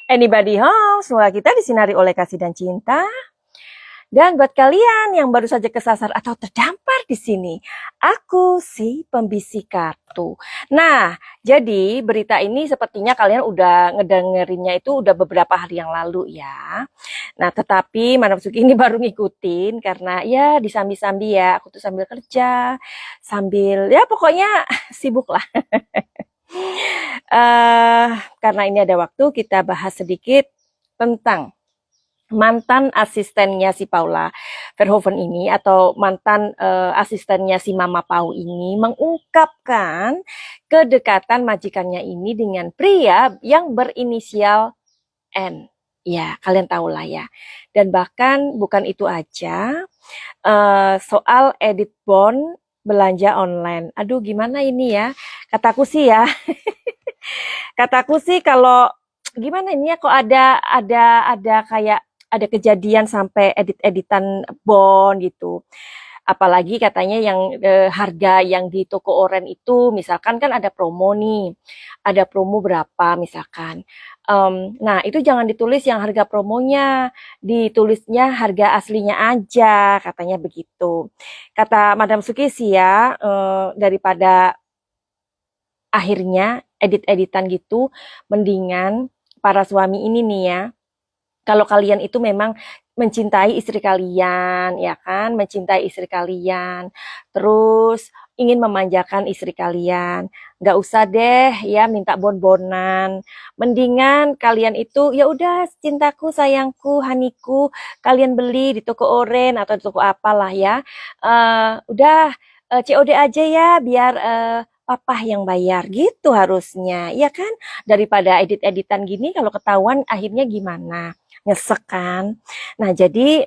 Anybody home? Semoga kita disinari oleh kasih dan cinta. Dan buat kalian yang baru saja kesasar atau terdampar di sini, aku si pembisik kartu. Nah, jadi berita ini sepertinya kalian udah ngedengerinnya itu udah beberapa hari yang lalu ya. Nah, tetapi Madam Suki ini baru ngikutin karena ya disambi-sambi ya, aku tuh sambil kerja, sambil ya pokoknya sibuk lah. Eh, karena ini ada waktu, kita bahas sedikit tentang mantan asistennya si Paula Verhoeven ini atau mantan asistennya si Mama Pau ini mengungkapkan kedekatan majikannya ini dengan pria yang berinisial N. Ya, kalian tahu lah ya. Dan bahkan bukan itu aja, soal edit bond belanja online. Aduh, gimana ini ya? Kataku sih ya, kataku sih kalau gimana ini ya kok ada kayak ada kejadian sampai edit-editan bond gitu. Apalagi katanya yang harga yang di toko oren itu misalkan kan ada promo nih. Ada promo berapa misalkan. Nah, itu jangan ditulis yang harga promonya, ditulisnya harga aslinya aja, katanya begitu. Kata Madam Suki sih ya, daripada akhirnya edit-editan gitu, mendingan para suami ini nih ya, kalau kalian itu memang mencintai istri kalian, ya kan, mencintai istri kalian, terus ingin memanjakan istri kalian, nggak usah deh ya minta bon-bonan, mendingan kalian itu ya udah cintaku, sayangku, haniku, kalian beli di toko oren atau di toko apalah ya, udah COD aja ya biar papa yang bayar gitu harusnya, ya kan? Daripada edit-editan gini kalau ketahuan akhirnya gimana? Nyesek kan? Nah, jadi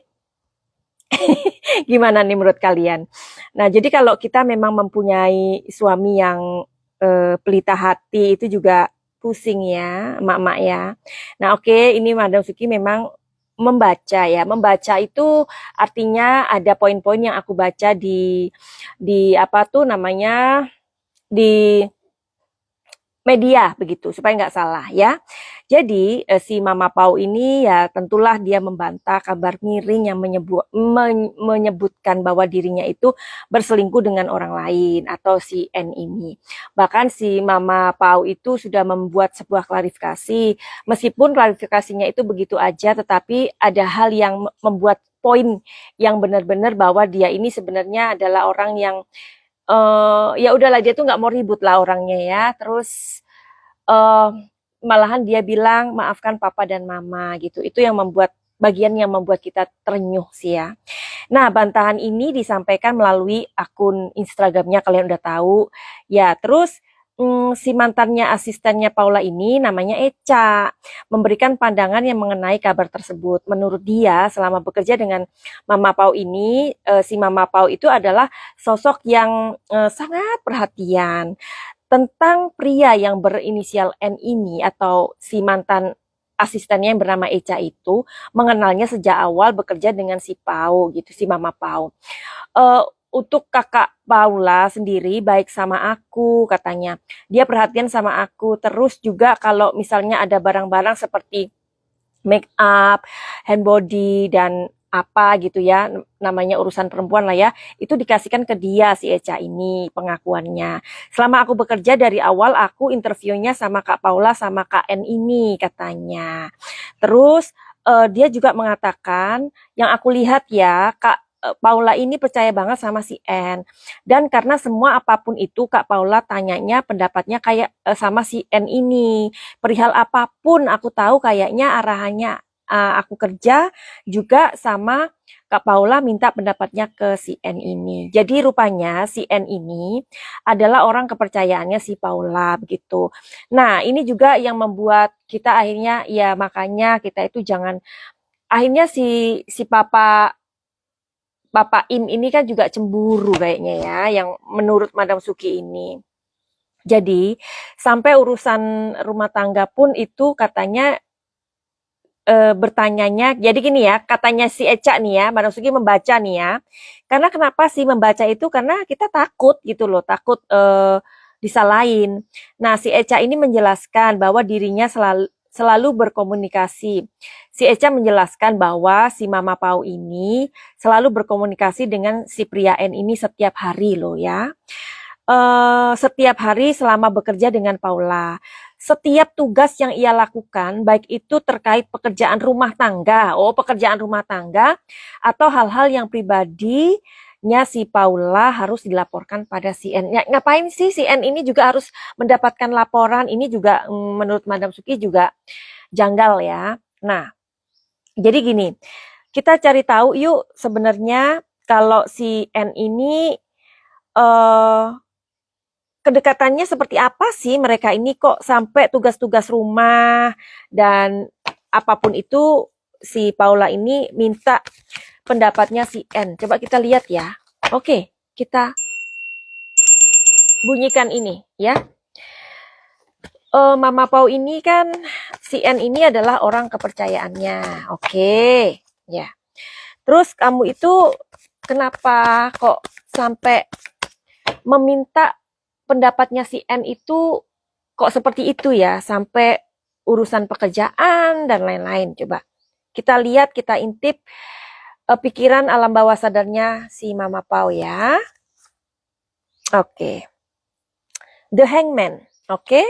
gimana nih menurut kalian? Nah, jadi kalau kita memang mempunyai suami yang pelita hati itu juga pusing ya, emak-emak ya. Nah, oke, ini Madam Suki memang membaca ya. Membaca itu artinya ada poin-poin yang aku baca di apa tuh namanya di media begitu supaya nggak salah ya. Jadi si Mama Pau ini ya tentulah dia membantah kabar miring yang menyebutkan bahwa dirinya itu berselingkuh dengan orang lain atau si N ini. Bahkan si Mama Pau itu sudah membuat sebuah klarifikasi, meskipun klarifikasinya itu begitu aja, tetapi ada hal yang membuat poin yang benar-benar bahwa dia ini sebenarnya adalah orang yang ya udahlah dia tuh nggak mau ribut lah orangnya ya. Terus eh, malahan dia bilang maafkan papa dan mama gitu. Itu yang membuat bagian yang membuat kita terenyuh sih ya. Nah, bantahan ini disampaikan melalui akun Instagramnya kalian udah tahu. Ya, terus si mantannya asistennya Paula ini namanya Eca memberikan pandangan yang mengenai kabar tersebut. Menurut dia, selama bekerja dengan Mama Pau ini, si Mama Pau itu adalah sosok yang sangat perhatian tentang pria yang berinisial N ini atau si mantan asistennya yang bernama Eca itu mengenalnya sejak awal bekerja dengan si Pau gitu, si Mama Pau. Eh, untuk kakak Paula sendiri baik sama aku katanya. Dia perhatian sama aku. Terus juga kalau misalnya ada barang-barang seperti make up, hand body dan apa gitu ya, namanya urusan perempuan lah ya, itu dikasihkan ke dia si Eca ini pengakuannya. Selama aku bekerja dari awal aku interviewnya sama Kak Paula sama Kak N ini katanya. Terus dia juga mengatakan yang aku lihat ya Kak Paula ini percaya banget sama si N. Dan karena semua apapun itu Kak Paula tanyanya pendapatnya kayak sama si N ini. Perihal apapun aku tahu kayaknya arahannya aku kerja juga sama Kak Paula minta pendapatnya ke si N ini. Jadi rupanya si N ini adalah orang kepercayaannya si Paula begitu. Nah, ini juga yang membuat kita akhirnya ya makanya kita itu jangan akhirnya si Papa Im ini kan juga cemburu kayaknya ya yang menurut Madam Suki ini. Jadi sampai urusan rumah tangga pun itu katanya bertanyanya, jadi gini ya, katanya si Eca nih ya, Mbak Nasuki membaca nih ya, karena kenapa sih membaca itu, karena kita takut gitu loh, takut disalahin. Nah, si Eca ini menjelaskan bahwa dirinya selalu berkomunikasi. Si Echa menjelaskan bahwa si Mama Pau ini selalu berkomunikasi dengan si pria N ini setiap hari loh ya. Setiap hari selama bekerja dengan Paula. Setiap tugas yang ia lakukan, baik itu terkait pekerjaan rumah tangga, pekerjaan rumah tangga, atau hal-hal yang pribadinya si Paula harus dilaporkan pada si N. Ya, ngapain sih si N ini juga harus mendapatkan laporan? Ini juga menurut Madam Suki juga janggal ya. Nah, jadi gini, kita cari tahu yuk sebenarnya kalau si N ini kedekatannya seperti apa sih mereka ini kok sampai tugas-tugas rumah dan apapun itu si Paula ini minta pendapatnya si N. Coba kita lihat ya. Oke, kita bunyikan ini ya. Mama Pau ini kan si N ini adalah orang kepercayaannya. Oke, ya. Terus kamu itu kenapa kok sampai meminta pendapatnya si N itu kok seperti itu ya, sampai urusan pekerjaan dan lain-lain. Coba kita lihat, kita intip pikiran alam bawah sadarnya si Mama Pau ya. Oke. The Hangman. Oke.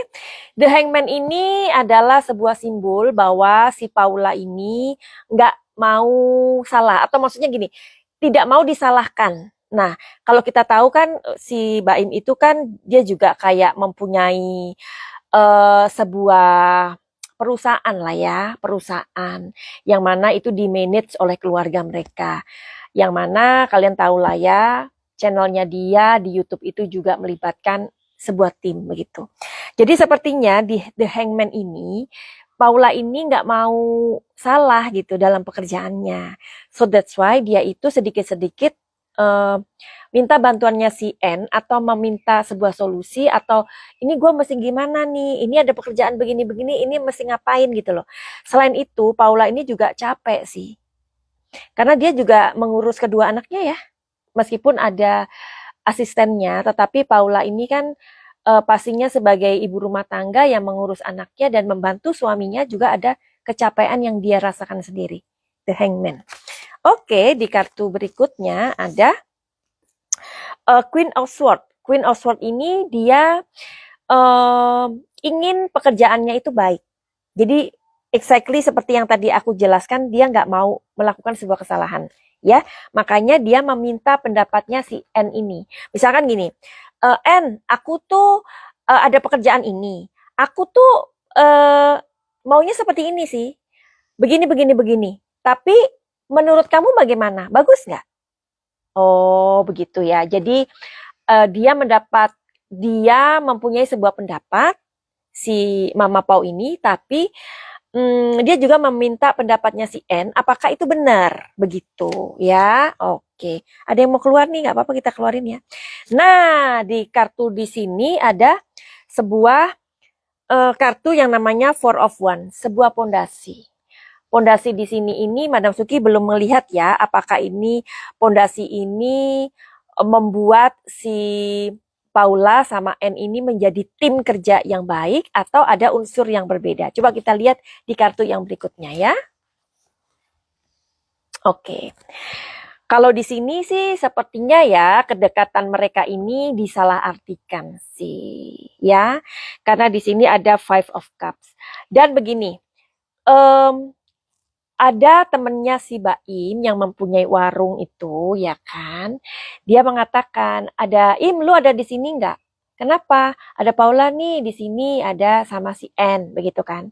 The Hangman ini adalah sebuah simbol bahwa si Paula ini nggak mau salah, atau maksudnya gini, tidak mau disalahkan. Nah, kalau kita tahu kan si Baim itu kan dia juga kayak mempunyai sebuah perusahaan lah ya, perusahaan yang mana itu di-manage oleh keluarga mereka. Yang mana kalian tahu lah ya, channelnya dia di YouTube itu juga melibatkan sebuah tim begitu. Jadi sepertinya di The Hangman ini, Paula ini nggak mau salah gitu dalam pekerjaannya. So that's why dia itu sedikit-sedikit minta bantuannya si N atau meminta sebuah solusi, atau ini gue mesti gimana nih, ini ada pekerjaan begini-begini, ini mesti ngapain gitu loh. Selain itu Paula ini juga capek sih, karena dia juga mengurus kedua anaknya ya, meskipun ada asistennya, tetapi Paula ini kan pastinya sebagai ibu rumah tangga yang mengurus anaknya dan membantu suaminya juga ada kecapean yang dia rasakan sendiri. The Hangman. Oke, di kartu berikutnya ada Queen of Swords. Queen of Swords ini dia ingin pekerjaannya itu baik. Jadi exactly seperti yang tadi aku jelaskan, dia nggak mau melakukan sebuah kesalahan. Ya, makanya dia meminta pendapatnya si N ini. Misalkan gini, N, aku tuh ada pekerjaan ini. Aku tuh maunya seperti ini sih. Begini, begini, begini. Tapi menurut kamu bagaimana? Bagus nggak? Oh, begitu ya. Jadi dia mempunyai sebuah pendapat si Mama Pau ini, tapi dia juga meminta pendapatnya si N. Apakah itu benar? Begitu ya. Oke. Ada yang mau keluar nih? Nggak apa-apa, kita keluarin ya. Nah, di kartu di sini ada sebuah kartu yang namanya Four of Wands, sebuah pondasi. Pondasi di sini ini Madam Suki belum melihat ya, apakah ini pondasi ini membuat si Paula sama N ini menjadi tim kerja yang baik atau ada unsur yang berbeda. Coba kita lihat di kartu yang berikutnya ya. Oke. Kalau di sini sih sepertinya ya kedekatan mereka ini disalahartikan sih ya. Karena di sini ada Five of Cups. Dan begini, ada temennya si Baim yang mempunyai warung itu, ya kan? Dia mengatakan, ada Im, lu ada di sini nggak? Kenapa? Ada Paula nih di sini, ada sama si N, begitu kan?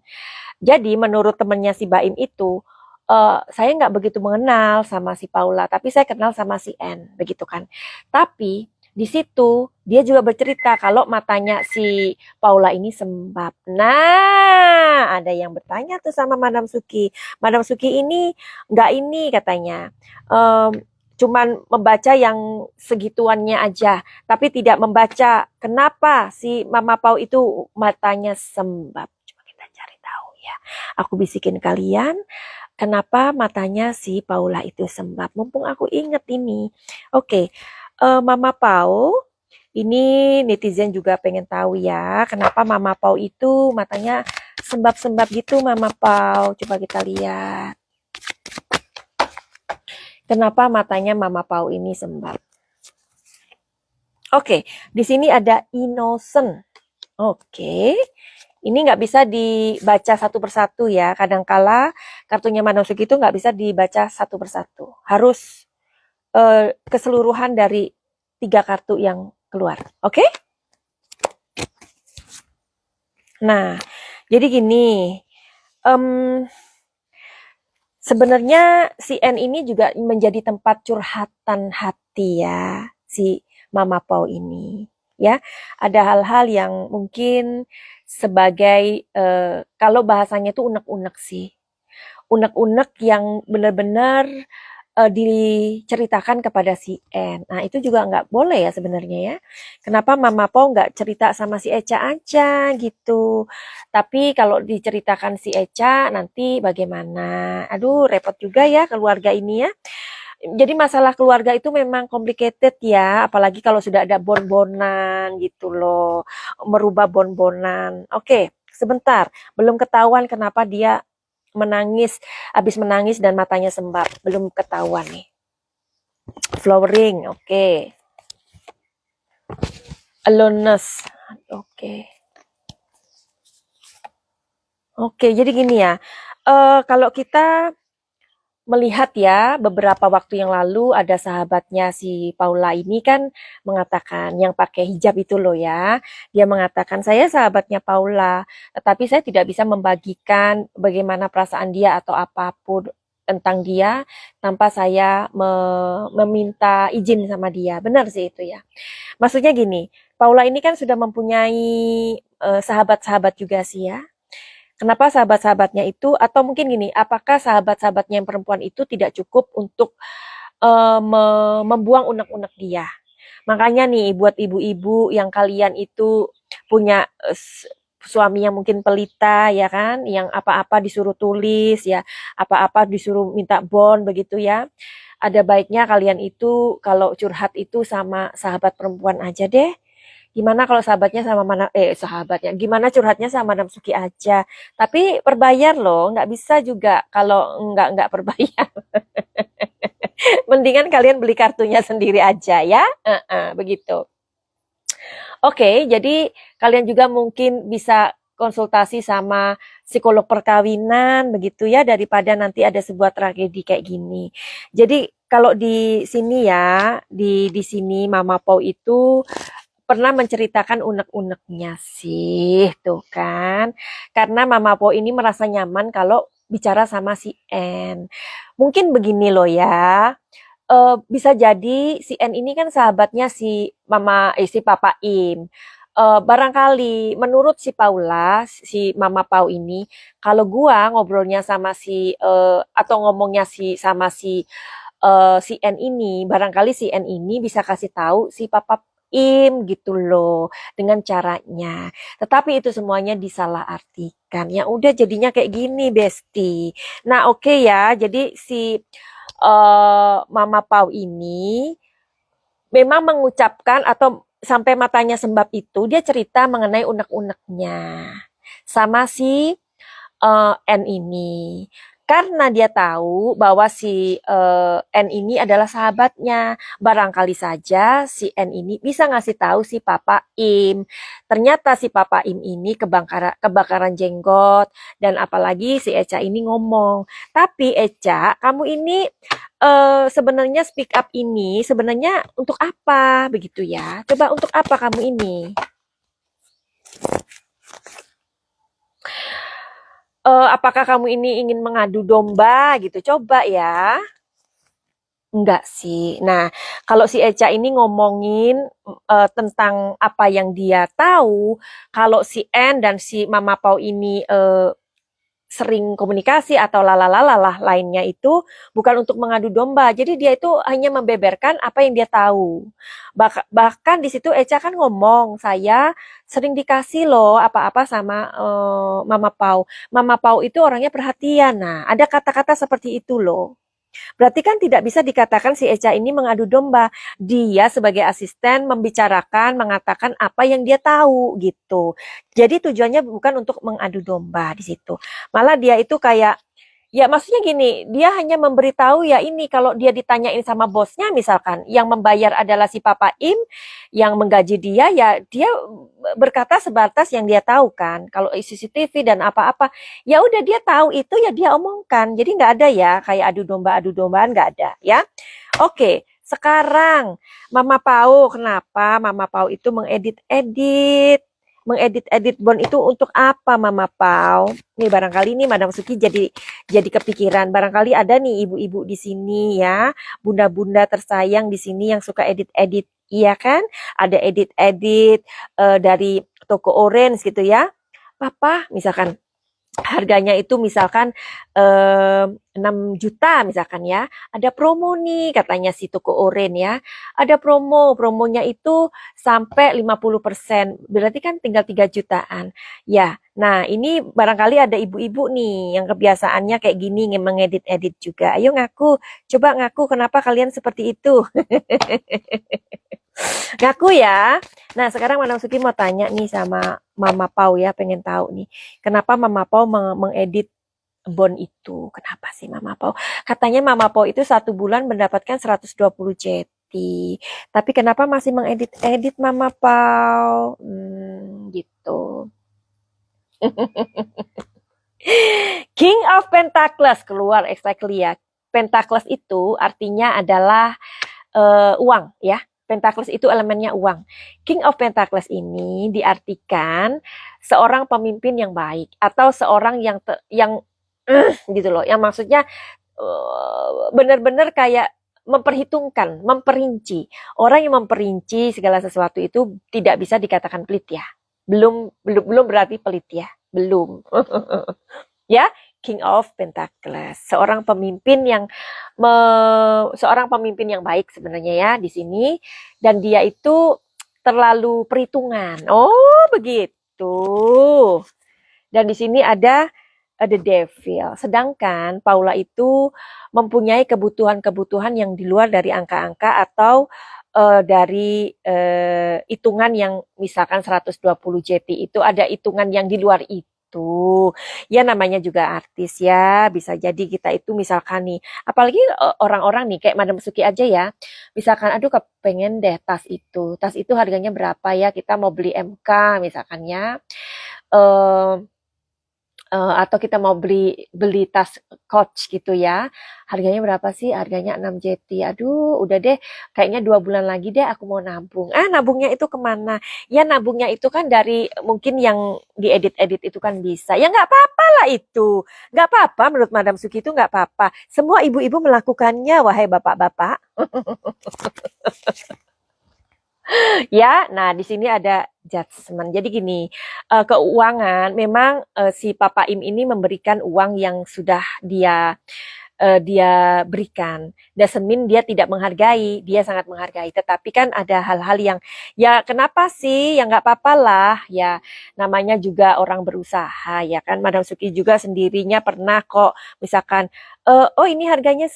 Jadi menurut temennya si Baim itu, saya nggak begitu mengenal sama si Paula, tapi saya kenal sama si N, begitu kan? Tapi di situ dia juga bercerita kalau matanya si Paula ini sembab. Nah, ada yang bertanya tuh sama Madam Suki. Madam Suki ini nggak ini katanya, cuman membaca yang segituannya aja, tapi tidak membaca kenapa si Mama Pau itu matanya sembab. Coba kita cari tahu ya. Aku bisikin kalian, kenapa matanya si Paula itu sembab. Mumpung aku inget ini. Oke. Mama Pau, ini netizen juga pengen tahu ya, kenapa Mama Pau itu matanya sembab-sembab gitu Mama Pau. Coba kita lihat. Kenapa matanya Mama Pau ini sembab? Oke, di sini ada innocent. Oke, ini nggak bisa dibaca satu persatu ya. Kadangkala kartunya Madam Suki itu nggak bisa dibaca satu persatu. Harus keseluruhan dari 3 kartu yang keluar. Oke? Nah, jadi gini. Sebenarnya si N ini juga menjadi tempat curhatan hati ya, si Mama Pau ini. Ya, ada hal-hal yang mungkin sebagai kalau bahasanya itu unek-unek sih. Unek-unek yang benar-benar diceritakan kepada si N. Nah, itu juga nggak boleh ya sebenarnya ya. Kenapa Mama Po nggak cerita sama si Eca aja gitu. Tapi kalau diceritakan si Eca nanti bagaimana? Aduh, repot juga ya keluarga ini ya. Jadi masalah keluarga itu memang complicated ya, apalagi kalau sudah ada bon-bonan gitu loh, merubah bon-bonan. Oke, sebentar, belum ketahuan kenapa dia menangis, habis menangis dan matanya sembab, belum ketahuan nih. Flowering, oke. Aloneness, oke. Oke, jadi gini ya, kalau kita melihat ya beberapa waktu yang lalu ada sahabatnya si Paula ini kan mengatakan yang pakai hijab itu loh ya. Dia mengatakan saya sahabatnya Paula, tetapi saya tidak bisa membagikan bagaimana perasaan dia atau apapun tentang dia tanpa saya meminta izin sama dia. Benar sih itu ya. Maksudnya gini, Paula ini kan sudah mempunyai sahabat-sahabat juga sih ya. Kenapa sahabat-sahabatnya itu, atau mungkin gini, apakah sahabat-sahabatnya yang perempuan itu tidak cukup untuk membuang unek-unek dia? Makanya nih, buat ibu-ibu yang kalian itu punya suami yang mungkin pelita, ya kan, yang apa-apa disuruh tulis, ya, apa-apa disuruh minta bon, begitu ya. Ada baiknya kalian itu kalau curhat itu sama sahabat perempuan aja deh. Gimana kalau sahabatnya sama mana sahabatnya, gimana curhatnya sama Madam Suki aja. Tapi berbayar loh, nggak bisa juga kalau nggak berbayar. Mendingan kalian beli kartunya sendiri aja ya. Begitu. Oke, jadi kalian juga mungkin bisa konsultasi sama psikolog perkawinan begitu ya daripada nanti ada sebuah tragedi kayak gini. Jadi kalau di sini ya, di sini Mama Pau itu pernah menceritakan unek-uneknya sih, tuh kan. Karena Mama Po ini merasa nyaman kalau bicara sama si N. Mungkin begini loh ya, bisa jadi si N ini kan sahabatnya si Papa Im. Barangkali menurut si Paula, si Mama Pau ini, kalau gua ngobrolnya sama atau ngomongnya sama si N ini, barangkali si N ini bisa kasih tahu si Papa Im gitu loh dengan caranya. Tetapi itu semuanya disalahartikan. Ya udah jadinya kayak gini, Besti. Nah, oke ya. Jadi si Mama Pau ini memang mengucapkan atau sampai matanya sembab itu dia cerita mengenai unek-uneknya sama si N ini. Karena dia tahu bahwa si N ini adalah sahabatnya, barangkali saja si N ini bisa ngasih tahu si Papa Im. Ternyata si Papa Im ini kebakaran jenggot dan apalagi si Eca ini ngomong. Tapi Eca, kamu ini sebenarnya speak up ini sebenarnya untuk apa begitu ya? Coba untuk apa kamu ini? Apakah kamu ini ingin mengadu domba gitu? Coba ya. Enggak sih. Nah, kalau si Eca ini ngomongin tentang apa yang dia tahu, kalau si N dan si Mama Pau ini sering komunikasi atau lalalala lainnya itu bukan untuk mengadu domba. Jadi dia itu hanya membeberkan apa yang dia tahu. Bahkan di situ Eca kan ngomong, saya sering dikasih loh apa-apa sama Mama Pau. Mama Pau itu orangnya perhatian. Nah, ada kata-kata seperti itu loh. Berarti kan tidak bisa dikatakan si Eca ini mengadu domba. Dia sebagai asisten membicarakan, mengatakan apa yang dia tahu gitu. Jadi tujuannya bukan untuk mengadu domba di situ. Malah dia itu kayak, ya maksudnya gini, dia hanya memberitahu ya ini kalau dia ditanyain sama bosnya misalkan, yang membayar adalah si Papa Im, yang menggaji dia ya dia berkata sebatas yang dia tahu kan. Kalau CCTV dan apa-apa, ya udah dia tahu itu ya dia omongkan. Jadi nggak ada ya kayak adu dombaan nggak ada ya. Oke, sekarang Mama Pau, kenapa Mama Pau itu mengedit Bond itu untuk apa Mama Pau? Nih barangkali nih Madam Suki jadi kepikiran. Barangkali ada nih ibu-ibu di sini ya, bunda-bunda tersayang di sini yang suka edit-edit, iya kan? Ada edit-edit dari toko orange gitu ya. Papa misalkan harganya itu misalkan 6 juta misalkan ya. Ada promo nih katanya si toko oren ya. Ada promonya itu sampai 50%. Berarti kan tinggal 3 jutaan. Ya, nah ini barangkali ada ibu-ibu nih yang kebiasaannya kayak gini mengedit-edit juga. Ayo ngaku, coba ngaku kenapa kalian seperti itu. Ngaku ya. Nah, sekarang Madam Suki mau tanya nih sama Mama Pau ya, pengen tahu nih. Kenapa Mama Pau mengedit Bond itu? Kenapa sih Mama Pau? Katanya Mama Pau itu 1 bulan mendapatkan 120 jeti. Tapi kenapa masih mengedit-edit Mama Pau? Gitu. King of Pentacles keluar exactly ya. Pentacles itu artinya adalah uang ya. Pentacles itu elemennya uang. King of Pentacles ini diartikan seorang pemimpin yang baik atau seorang yang gitu loh. Yang maksudnya benar-benar kayak memperhitungkan, memperinci. Orang yang memperinci segala sesuatu itu tidak bisa dikatakan pelit ya. Belum berarti pelit ya. Belum. Ya, King of Pentacles, seorang pemimpin yang baik sebenarnya ya di sini, dan dia itu terlalu perhitungan. Oh, begitu. Dan di sini ada The Devil. Sedangkan Paula itu mempunyai kebutuhan-kebutuhan yang di luar dari angka-angka atau dari hitungan yang misalkan 120 JT itu ada hitungan yang di luar itu. Ya namanya juga artis ya, bisa jadi kita itu misalkan nih, apalagi orang-orang nih kayak Madam Suki aja ya, misalkan aduh kepengen deh tas itu harganya berapa ya, kita mau beli MK misalkan ya, atau kita mau beli tas Coach gitu ya, harganya berapa sih? Harganya 6 JT. Aduh, udah deh, kayaknya 2 bulan lagi deh aku mau nabung. Nabungnya itu kemana? Ya nabungnya itu kan dari mungkin yang diedit-edit itu kan bisa. Ya nggak apa-apa lah itu. Nggak apa-apa, menurut Madam Suki itu nggak apa-apa. Semua ibu-ibu melakukannya, wahai bapak-bapak. Ya, nah di sini ada judgment. Jadi gini, keuangan memang si Papa Im ini memberikan uang yang sudah dia berikan. Doesn't mean dia tidak menghargai, dia sangat menghargai. Tetapi kan ada hal-hal yang, ya kenapa sih, ya nggak apa-apa lah, ya namanya juga orang berusaha, ya kan. Madam Suki juga sendirinya pernah kok, misalkan, oh ini harganya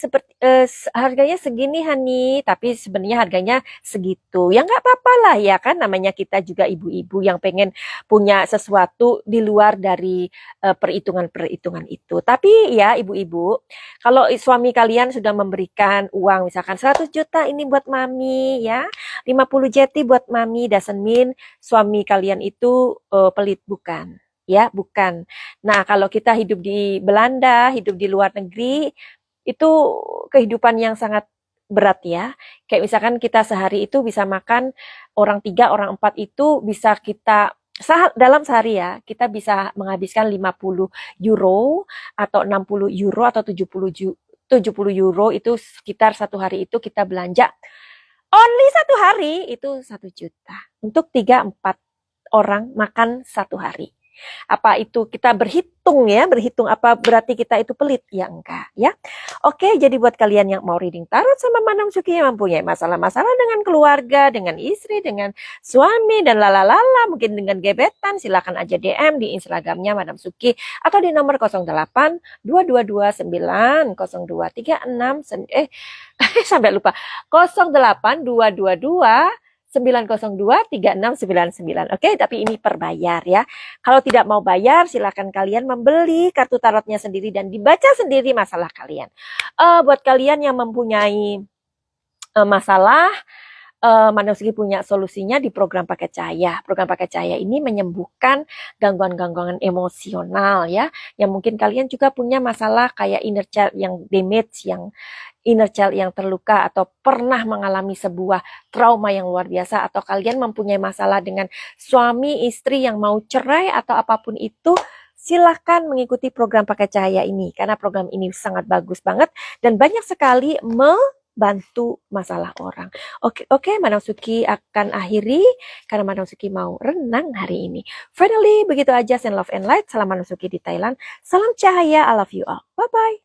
harganya segini Hani, tapi sebenarnya harganya segitu. Ya nggak apa-apa lah, ya kan. Namanya kita juga ibu-ibu yang pengen punya sesuatu di luar dari perhitungan-perhitungan itu. Tapi ya ibu-ibu, kalau suami kalian sudah memberikan uang misalkan 100 juta ini buat mami ya, 50 jeti buat mami, doesn't mean suami kalian itu pelit, bukan. Ya, bukan. Nah, kalau kita hidup di Belanda, hidup di luar negeri, itu kehidupan yang sangat berat ya. Kayak misalkan kita sehari itu bisa makan orang 3, orang 4 itu bisa kita dalam sehari ya, kita bisa menghabiskan 50 euro atau 60 euro atau 70 euro itu sekitar 1 hari itu kita belanja. Only 1 hari itu 1 juta. Untuk 3-4 orang makan 1 hari. Apa itu kita berhitung ya? Berhitung apa berarti kita itu pelit? Ya enggak ya. Oke, jadi buat kalian yang mau reading tarot sama Madam Suki yang mempunyai masalah-masalah dengan keluarga, dengan istri, dengan suami dan lalalala, mungkin dengan gebetan, silakan aja DM di Instagramnya Madam Suki atau di nomor 08 222 902 sampai lupa 08 222 902 3699. Oke, tapi ini per bayar ya. Kalau tidak mau bayar, silakan kalian membeli kartu tarotnya sendiri dan dibaca sendiri masalah kalian. Buat kalian yang mempunyai masalah, Madam Suki punya solusinya di program paket cahaya. Program paket cahaya ini menyembuhkan gangguan-gangguan emosional ya. Yang mungkin kalian juga punya masalah kayak inner child yang damage, yang inner child yang terluka atau pernah mengalami sebuah trauma yang luar biasa atau kalian mempunyai masalah dengan suami istri yang mau cerai atau apapun itu, silahkan mengikuti program pakai cahaya ini karena program ini sangat bagus banget dan banyak sekali membantu masalah orang. Oke, Madam Suki akan akhiri karena Madam Suki mau renang hari ini. Finally, begitu aja, send love and light. Salam Madam Suki di Thailand. Salam cahaya, I love you all. Bye-bye.